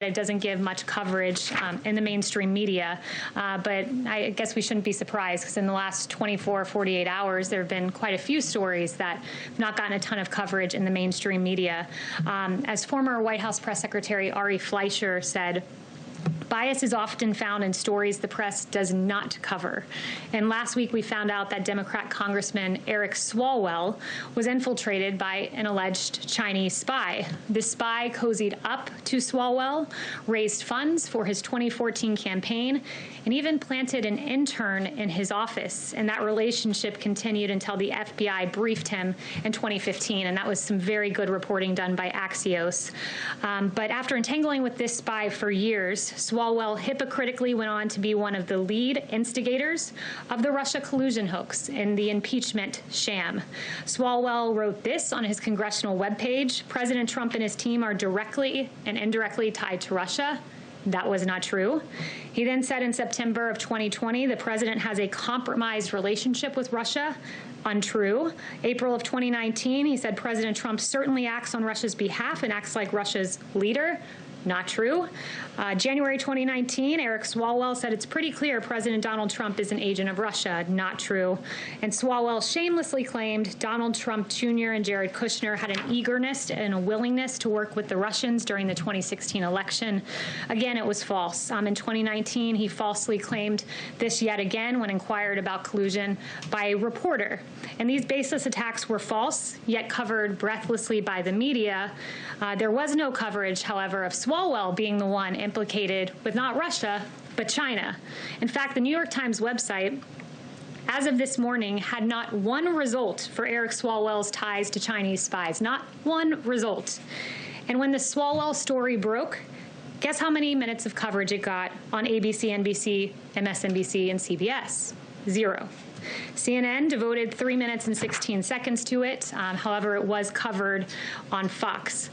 It doesn't give much coverage in the mainstream media, but I guess we shouldn't be surprised because in the last 24, 48 hours, there have been quite a few stories that have not gotten a ton of coverage in the mainstream media. As former White House Press Secretary Ari Fleischer said, bias is often found in stories the press does not cover. And last week we found out that Democrat Congressman Eric Swalwell was infiltrated by an alleged Chinese spy. This spy cozied up to Swalwell, raised funds for his 2014 campaign, and even planted an intern in his office. And that relationship continued until the FBI briefed him in 2015. And that was some very good reporting done by Axios. But after entangling with this spy for years, Swalwell hypocritically went on to be one of the lead instigators of the Russia collusion hoax and the impeachment sham. Swalwell wrote this on his congressional webpage: President Trump and his team are directly and indirectly tied to Russia. That was not true. He then said in September of 2020, the president has a compromised relationship with Russia. Untrue. April of 2019, he said President Trump certainly acts on Russia's behalf and acts like Russia's leader. Not true. January 2019, Eric Swalwell said it's pretty clear President Donald Trump is an agent of Russia. Not true. And Swalwell shamelessly claimed Donald Trump Jr. and Jared Kushner had an eagerness and a willingness to work with the Russians during the 2016 election. Again, it was false. In 2019, he falsely claimed this yet again when inquired about collusion by a reporter. And these baseless attacks were false, yet covered breathlessly by the media. There was no coverage, however, of Swalwell being the one implicated with not Russia, but China. In fact, the New York Times website, as of this morning, had not one result for Eric Swalwell's ties to Chinese spies. Not one result. And when the Swalwell story broke, guess how many minutes of coverage it got on ABC, NBC, MSNBC, and CBS? 0. CNN devoted 3 minutes and 16 seconds to it. However, it was covered on Fox.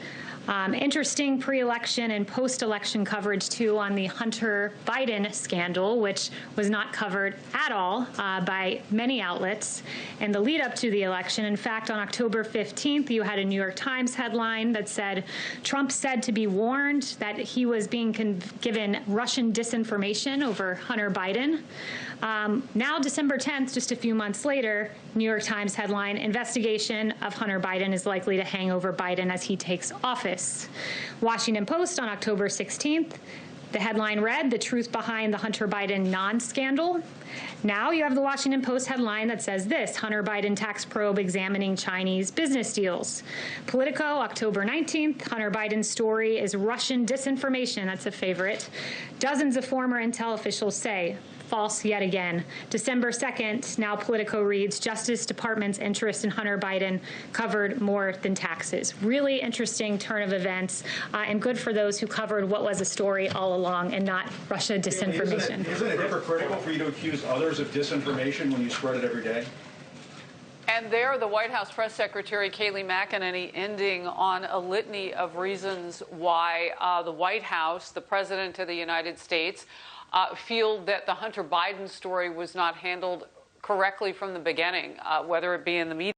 Interesting pre-election and post-election coverage, too, on the Hunter Biden scandal, which was not covered at all by many outlets in the lead up to the election. In fact, on October 15th, you had a New York Times headline that said, Trump said to be warned that he was being given Russian disinformation over Hunter Biden. Now, December 10th, just a few months later, New York Times headline, investigation of Hunter Biden is likely to hang over Biden as he takes office. Washington Post on October 16th, the headline read, the truth behind the Hunter Biden non-scandal. Now you have the Washington Post headline that says this, Hunter Biden tax probe examining Chinese business deals. Politico, October 19th, Hunter Biden's story is Russian disinformation. That's a favorite. Dozens of former intel officials say, false yet again. December 2nd, now Politico reads, Justice Department's interest in Hunter Biden covered more than taxes. Really interesting turn of events, and good for those who covered what was a story all along and not Russia disinformation. Isn't it hypocritical for you to accuse others of disinformation when you spread it every day? And there, the White House Press Secretary Kayleigh McEnany ending on a litany of reasons why the White House, the President of the United States, feel that the Hunter Biden story was not handled correctly from the beginning, whether it be in the media